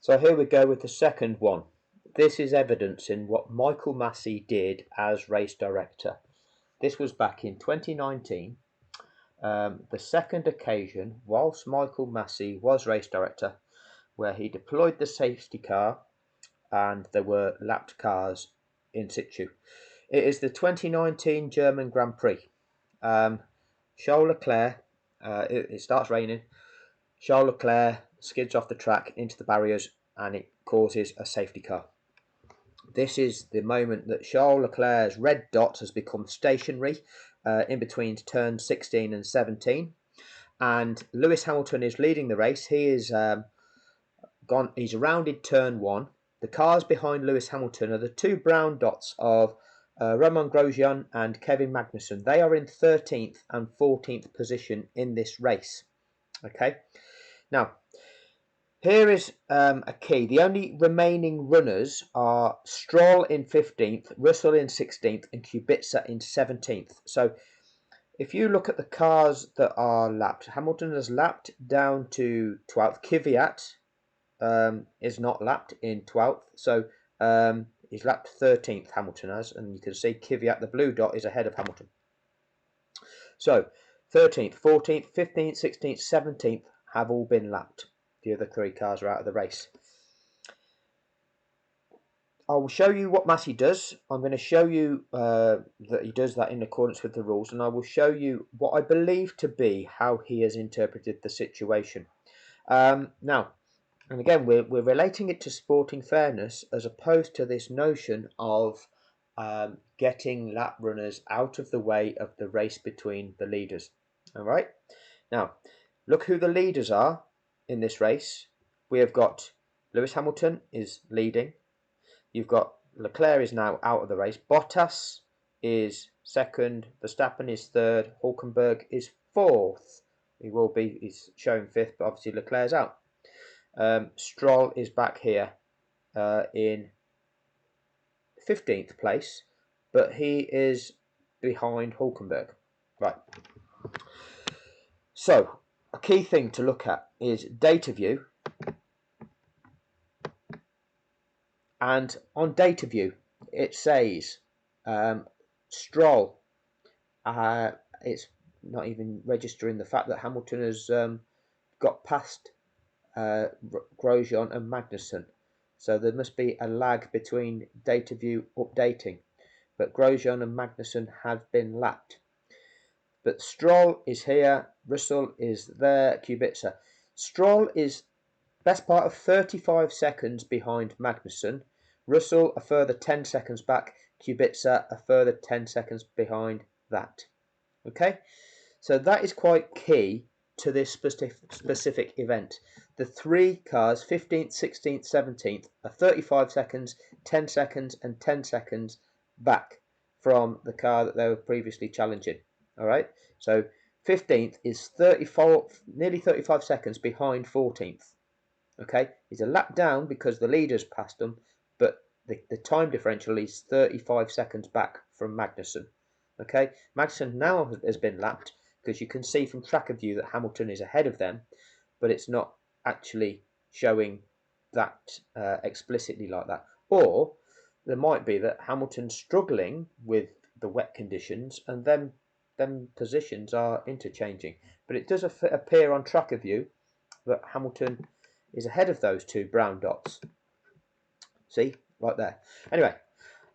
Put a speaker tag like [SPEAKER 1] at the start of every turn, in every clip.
[SPEAKER 1] So here we go with the second one. This is evidencing what Michael Masi did as race director. This was back in 2019, the second occasion whilst Michael Masi was race director, where he deployed the safety car and there were lapped cars in situ. It is the 2019 German Grand Prix. Charles Leclerc, it starts raining. Charles Leclerc skids off the track into the barriers and it causes a safety car. This is the moment that Charles Leclerc's red dot has become stationary in between turns 16 and 17. And Lewis Hamilton is leading the race. He is he's rounded turn 1. The cars behind Lewis Hamilton are the two brown dots of Romain Grosjean and Kevin Magnussen. They are in 13th and 14th position in this race. Okay, now here is a key. The only remaining runners are Stroll in 15th, Russell in 16th, and Kubica in 17th. So if you look at the cars that are lapped, Hamilton has lapped down to 12th. Kvyat is not lapped in 12th. So he's lapped 13th, Hamilton has. And you can see Kvyat, the blue dot, is ahead of Hamilton. So 13th, 14th, 15th, 16th, 17th have all been lapped. The other three cars are out of the race. I will show you what Masi does. I'm going to show you that he does that in accordance with the rules, and I will show you what I believe to be how he has interpreted the situation. Now, and again, we're relating it to sporting fairness as opposed to this notion of getting lap runners out of the way of the race between the leaders. All right. Now, look who the leaders are in this race. We have got Lewis Hamilton is leading. You've got Leclerc is now out of the race. Bottas is second. Verstappen is third. Hulkenberg is fourth. He's showing fifth, but obviously Leclerc's out. Stroll is back here in 15th place, but he is behind Hulkenberg. Right. So a key thing to look at is data view. And on data view, it says Stroll. It's not even registering the fact that Hamilton has got past Grosjean and Magnussen. So there must be a lag between data view updating. But Grosjean and Magnussen have been lapped. But Stroll is here. Russell is there. Kubica. Stroll is best part of 35 seconds behind Magnussen. Russell a further 10 seconds back. Kubica a further 10 seconds behind that. Okay, so that is quite key to this specific event. The three cars, 15th, 16th, 17th, are 35 seconds, 10 seconds, and 10 seconds back from the car that they were previously challenging. All right, so 15th is nearly 35 seconds behind 14th. Okay, he's a lap down because the leaders passed him, but the time differential is 35 seconds back from Magnussen. Okay, Magnussen now has been lapped because you can see from tracker view that Hamilton is ahead of them, but it's not actually showing that explicitly like that. Or there might be that Hamilton's struggling with the wet conditions and them positions are interchanging. But it does appear on tracker view that Hamilton is ahead of those two brown dots. See, right there. Anyway,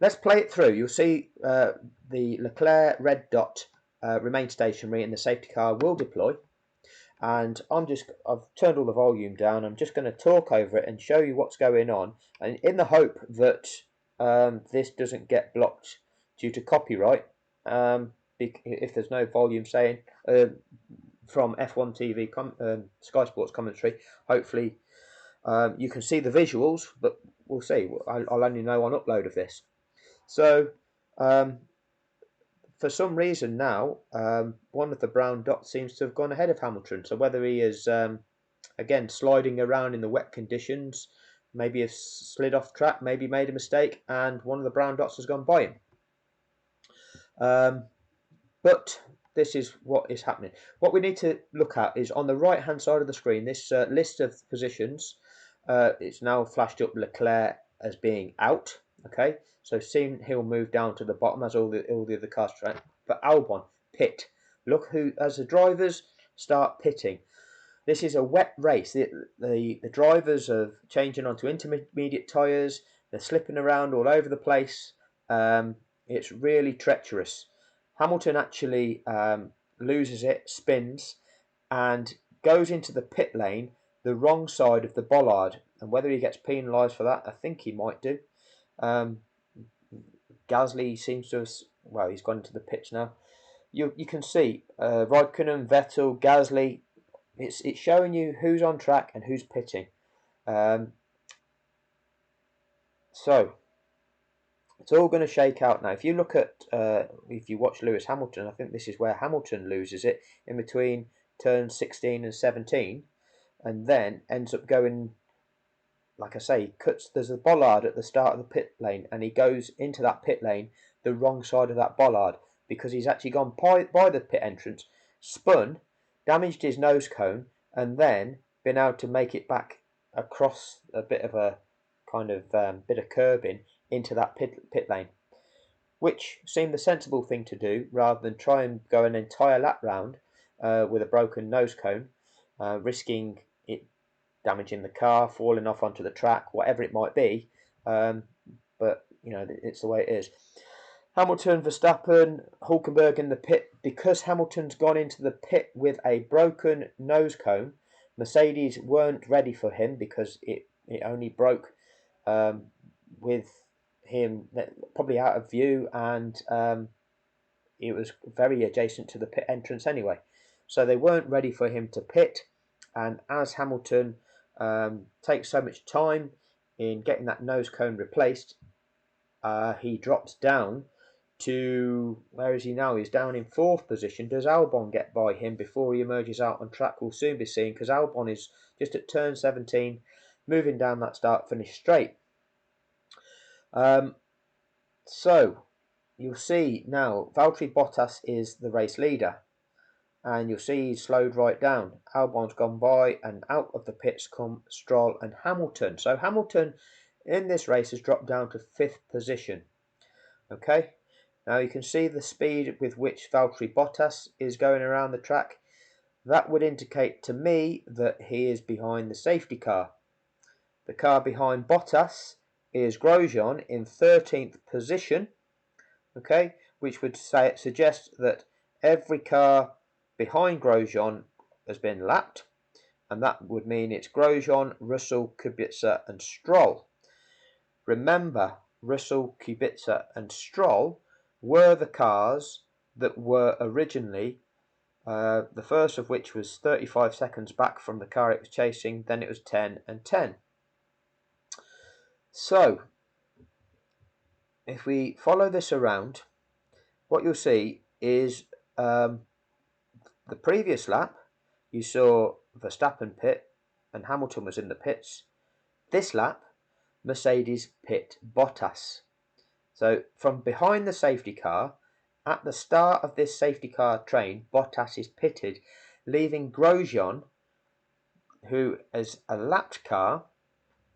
[SPEAKER 1] let's play it through. You'll see the Leclerc red dot remain stationary and the safety car will deploy. And I've turned all the volume down. I'm just going to talk over it and show you what's going on, and in the hope that this doesn't get blocked due to copyright. If there's no volume saying from F1 TV, Sky Sports commentary, hopefully you can see the visuals, but we'll see. I'll only know on upload of this. So for some reason now, one of the brown dots seems to have gone ahead of Hamilton. So whether he is, again, sliding around in the wet conditions, maybe has slid off track, maybe made a mistake, and one of the brown dots has gone by him. But this is what is happening. What we need to look at is on the right-hand side of the screen, this list of positions. It's now flashed up Leclerc as being out. Okay, so soon he'll move down to the bottom as all the other cars try. But Albon, pit. Look who, as the drivers start pitting. This is a wet race. The drivers are changing onto intermediate tyres. They're slipping around all over the place. It's really treacherous. Hamilton actually loses it, spins, and goes into the pit lane the wrong side of the bollard. And whether he gets penalised for that, I think he might do. Gasly seems to have, well, he's gone into the pits now. You can see Raikkonen, Vettel, Gasly. It's showing you who's on track and who's pitting. So it's all going to shake out now. If you look at, if you watch Lewis Hamilton, I think this is where Hamilton loses it in between turns 16 and 17, and then ends up going, like I say, there's a bollard at the start of the pit lane, and he goes into that pit lane the wrong side of that bollard because he's actually gone by the pit entrance, spun, damaged his nose cone, and then been able to make it back across a bit of a kind of bit of curbing into that pit lane, which seemed the sensible thing to do rather than try and go an entire lap round with a broken nose cone, risking it damaging the car, falling off onto the track, whatever it might be. But you know, it's the way it is. Hamilton, Verstappen, Hulkenberg in the pit. Because Hamilton's gone into the pit with a broken nose cone, Mercedes weren't ready for him because it only broke with him probably out of view, and it was very adjacent to the pit entrance anyway. So they weren't ready for him to pit, and as Hamilton takes so much time in getting that nose cone replaced, he drops down to, where is he now? He's down in 4th position. Does Albon get by him before he emerges out on track? We'll soon be seeing, because Albon is just at turn 17, moving down that start-finish straight. So you'll see now Valtteri Bottas is the race leader, and you'll see he's slowed right down. Albon's gone by, and out of the pits come Stroll and Hamilton. So Hamilton in this race has dropped down to 5th position. Okay, now you can see the speed with which Valtteri Bottas is going around the track. That would indicate to me that he is behind the safety car. The car behind Bottas is Grosjean in 13th position. Okay, which would suggest that every car behind Grosjean has been lapped, and that would mean it's Grosjean, Russell, Kubica and Stroll. Remember, Russell, Kubica and Stroll were the cars that were originally, the first of which was 35 seconds back from the car it was chasing, then it was 10 and 10. So, if we follow this around, what you'll see is the previous lap, you saw Verstappen pit and Hamilton was in the pits. This lap, Mercedes pit Bottas. So from behind the safety car, at the start of this safety car train, Bottas is pitted, leaving Grosjean, who is a lapped car,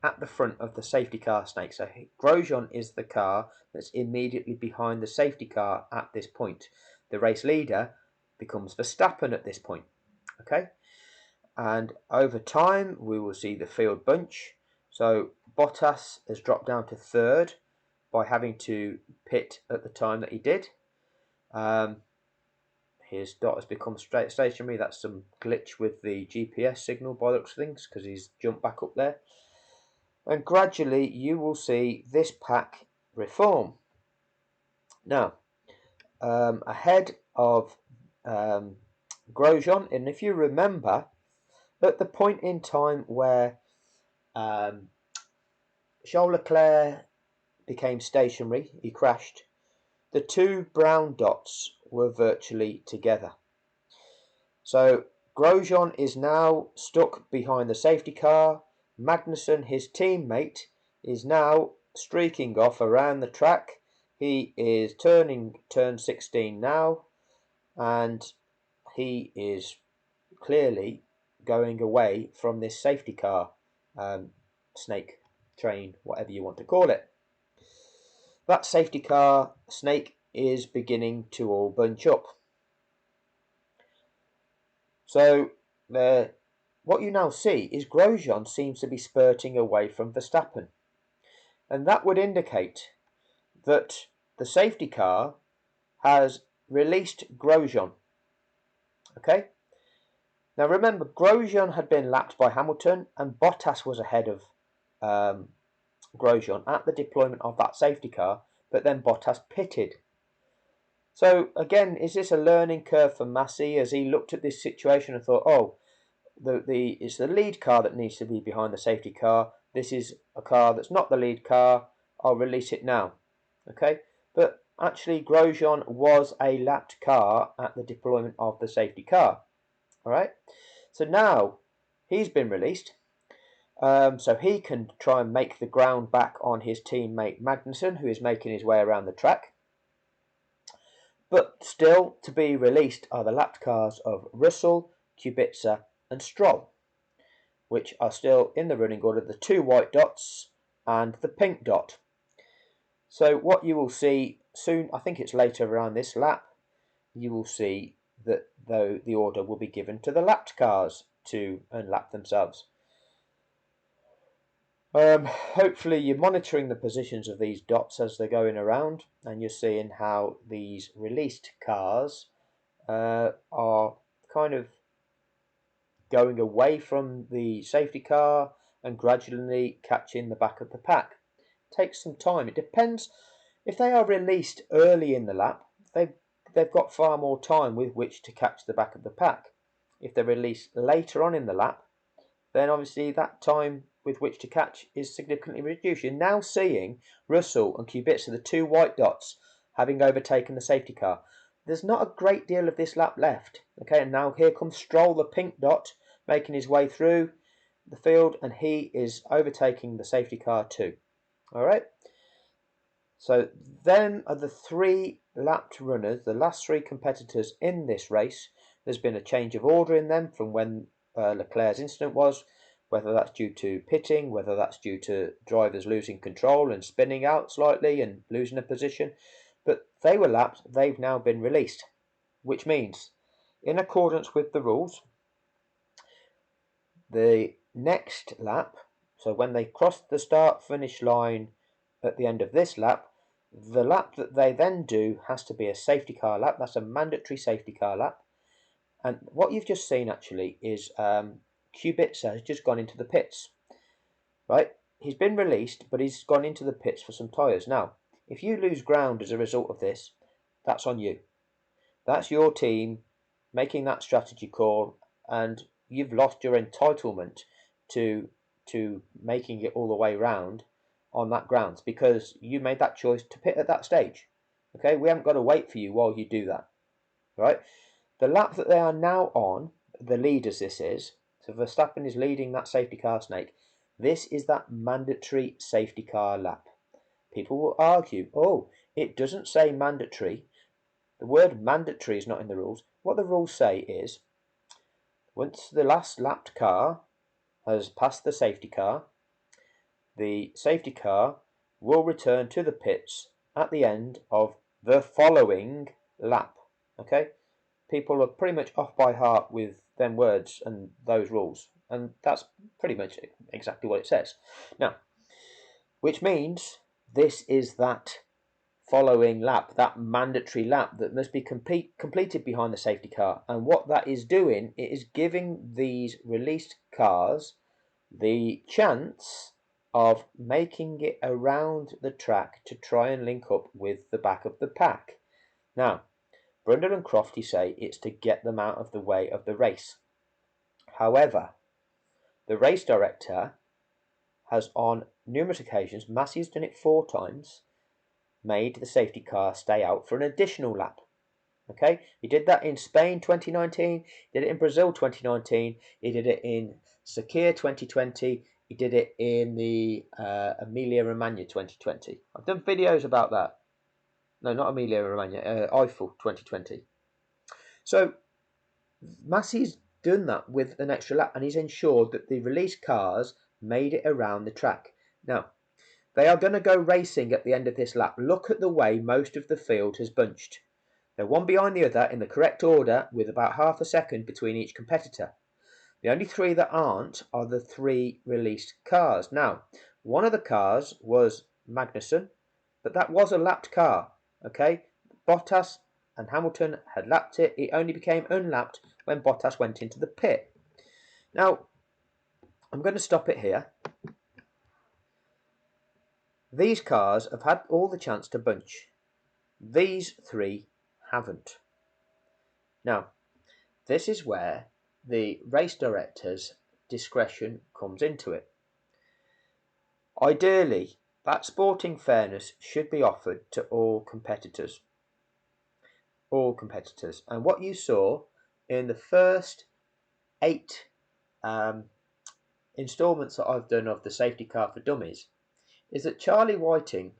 [SPEAKER 1] at the front of the safety car snake. So Grosjean is the car that's immediately behind the safety car at this point. The race leader becomes Verstappen at this point. Okay, and over time we will see the field bunch. So Bottas has dropped down to 3rd by having to pit at the time that he did. His dot has become stationary. That's some glitch with the GPS signal by the looks of things, because he's jumped back up there. And gradually you will see this pack reform. Now, ahead of Grosjean, and if you remember, at the point in time where Charles Leclerc became stationary, he crashed, the two brown dots were virtually together. So Grosjean is now stuck behind the safety car. Magnussen, his teammate, is now streaking off around the track. He is turning turn 16 now, and he is clearly going away from this safety car. snake train, whatever you want to call it. That safety car snake is beginning to all bunch up. So what you now see is Grosjean seems to be spurting away from Verstappen. And that would indicate that the safety car has released Grosjean. Okay? Now remember, Grosjean had been lapped by Hamilton and Bottas was ahead of Grosjean at the deployment of that safety car, but then Bottas pitted. So again, is this a learning curve for Masi as he looked at this situation and thought, oh, it's the lead car that needs to be behind the safety car. This is a car that's not the lead car. I'll release it now. Okay, but actually Grosjean was a lapped car at the deployment of the safety car. All right, so now he's been released. So he can try and make the ground back on his teammate Magnussen, who is making his way around the track. But still to be released are the lapped cars of Russell, Kubica and Stroll, which are still in the running order, the 2 white dots and the pink dot. So what you will see soon, I think it's later around this lap, you will see that though the order will be given to the lapped cars to unlap themselves. Hopefully you're monitoring the positions of these dots as they're going around, and you're seeing how these released cars are kind of going away from the safety car and gradually catching the back of the pack. It takes some time. It depends. If they are released early in the lap, they've got far more time with which to catch the back of the pack. If they're released later on in the lap, then obviously that time with which to catch is significantly reduced. You're now seeing Russell and Kubica, the 2 white dots, having overtaken the safety car. There's not a great deal of this lap left. Okay, and now here comes Stroll, the pink dot, making his way through the field, and he is overtaking the safety car too. All right. So them are the 3 lapped runners, the last 3 competitors in this race. There's been a change of order in them from when Leclerc's incident was, whether that's due to pitting, whether that's due to drivers losing control and spinning out slightly and losing a position. But they were lapped, they've now been released, which means, in accordance with the rules, the next lap, so when they cross the start-finish line at the end of this lap, the lap that they then do has to be a safety car lap. That's a mandatory safety car lap. And what you've just seen actually is Kubica has just gone into the pits, right? He's been released, but he's gone into the pits for some tyres. Now, if you lose ground as a result of this, that's on you. That's your team making that strategy call, and you've lost your entitlement to making it all the way round on that grounds because you made that choice to pit at that stage. Okay, we haven't got to wait for you while you do that, right? The lap that they are now on, the leaders this is, so Verstappen is leading that safety car snake. This is that mandatory safety car lap. People will argue, oh, it doesn't say mandatory. The word mandatory is not in the rules. What the rules say is, once the last lapped car has passed the safety car will return to the pits at the end of the following lap. Okay? People are pretty much off by heart with them words and those rules. And that's pretty much exactly what it says. Now, which means this is that following lap, that mandatory lap that must be completed behind the safety car. And what that is doing, it is giving these released cars the chance of making it around the track to try and link up with the back of the pack. Now, Brundle and Crofty say it's to get them out of the way of the race. However, the race director has on numerous occasions, Masi's done it 4 times, made the safety car stay out for an additional lap. Okay, he did that in Spain 2019, he did it in Brazil 2019, he did it in Sakir 2020, he did it in the Emilia-Romagna 2020. I've done videos about that. No, not Emilia-Romagna, Eiffel 2020. So Masi's done that with an extra lap, and he's ensured that the released cars made it around the track. Now, they are going to go racing at the end of this lap. Look at the way most of the field has bunched. They're one behind the other in the correct order with about half a second between each competitor. The only three that aren't are the three released cars. Now, one of the cars was Magnussen, but that was a lapped car, okay? Bottas and Hamilton had lapped it. It only became unlapped when Bottas went into the pit. Now, I'm going to stop it here. These cars have had all the chance to bunch. These three haven't. Now, this is where the race director's discretion comes into it. Ideally, that sporting fairness should be offered to all competitors. All competitors. And what you saw in the first 8 installments that I've done of the safety car for dummies is that Charlie Whiting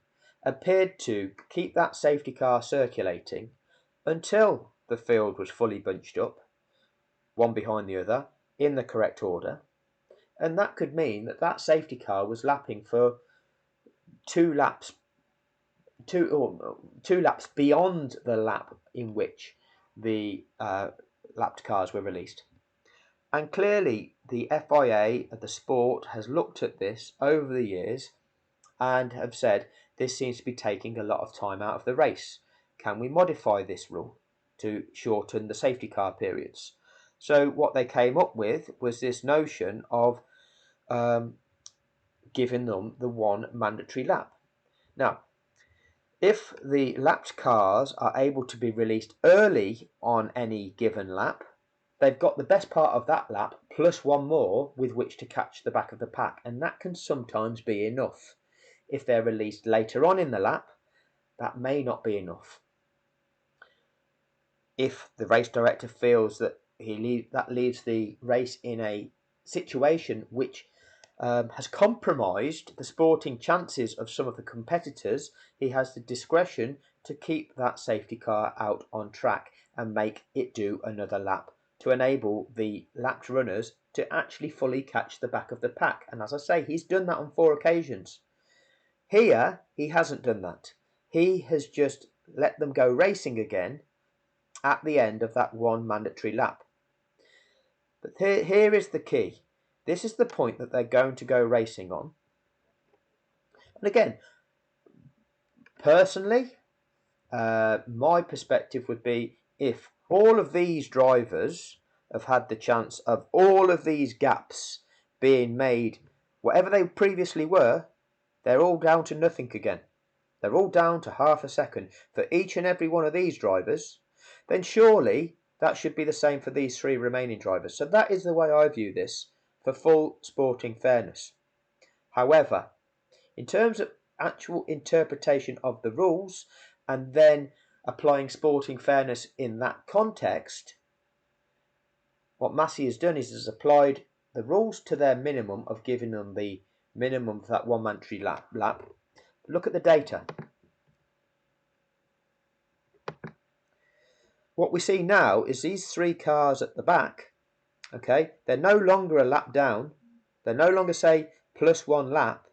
[SPEAKER 1] appeared to keep that safety car circulating until the field was fully bunched up, one behind the other, in the correct order. And that could mean that that safety car was lapping for two laps beyond the lap in which the lapped cars were released. And clearly the FIA, the sport, has looked at this over the years and have said this seems to be taking a lot of time out of the race. Can we modify this rule to shorten the safety car periods? So what they came up with was this notion of giving them the one mandatory lap. Now, if the lapped cars are able to be released early on any given lap, they've got the best part of that lap plus one more with which to catch the back of the pack, and that can sometimes be enough. If they're released later on in the lap, that may not be enough. If the race director feels that that leaves the race in a situation which has compromised the sporting chances of some of the competitors, he has the discretion to keep that safety car out on track and make it do another lap to enable the lapped runners to actually fully catch the back of the pack. And as I say, he's done that on 4 occasions. Here, he hasn't done that. He has just let them go racing again at the end of that one mandatory lap. But here is the key. This is the point that they're going to go racing on. And again, personally, my perspective would be if all of these drivers have had the chance of all of these gaps being made, whatever they previously were, they're all down to nothing again. They're all down to half a second for each and every one of these drivers. Then surely that should be the same for these 3 remaining drivers. So that is the way I view this for full sporting fairness. However, in terms of actual interpretation of the rules and then applying sporting fairness in that context, what Masi has done is has applied the rules to their minimum of giving them the minimum for that one mandatory lap. Look at the data. What we see now is these 3 cars at the back, okay, they're no longer a lap down. They're no longer, say, plus 1 lap.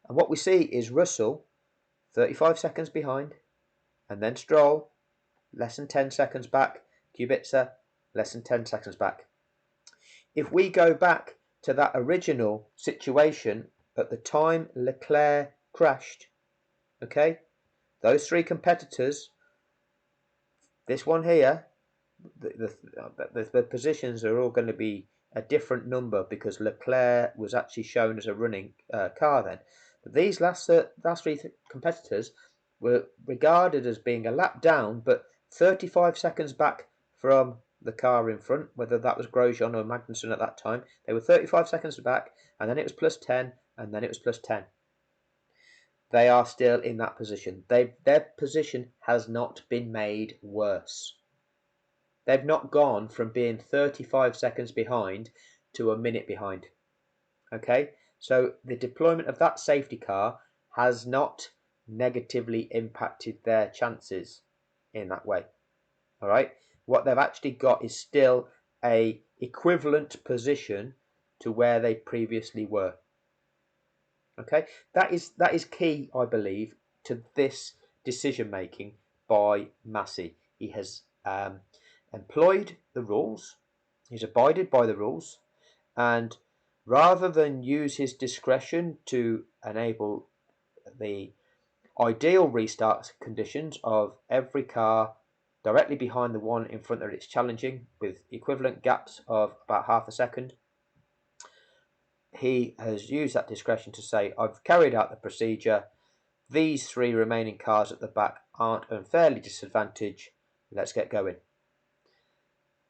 [SPEAKER 1] And what we see is Russell, 35 seconds behind, and then Stroll, less than 10 seconds back, Kubica, less than 10 seconds back. If we go back to that original situation at the time Leclerc crashed, okay, those 3 competitors, this one here, the positions are all going to be a different number because Leclerc was actually shown as a running car then. But these last 3 competitors were regarded as being a lap down, but 35 seconds back from the car in front, whether that was Grosjean or Magnussen at that time. They were 35 seconds back, and then it was plus 10, and then it was plus 10. They are still in that position. Their position has not been made worse. They've not gone from being 35 seconds behind to a minute behind. Okay, so the deployment of that safety car has not negatively impacted their chances in that way. All right, what they've actually got is still a equivalent position to where they previously were. Okay, that is key, I believe, to this decision making by Masi. He has employed the rules, he's abided by the rules, and rather than use his discretion to enable the ideal restart conditions of every car directly behind the one in front that it's challenging with equivalent gaps of about half a second, he has used that discretion to say, I've carried out the procedure. These three remaining cars at the back aren't unfairly disadvantaged. Let's get going.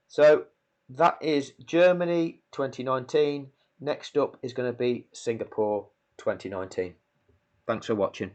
[SPEAKER 1] So that is Germany 2019. Next up is going to be Singapore 2019. Thanks for watching.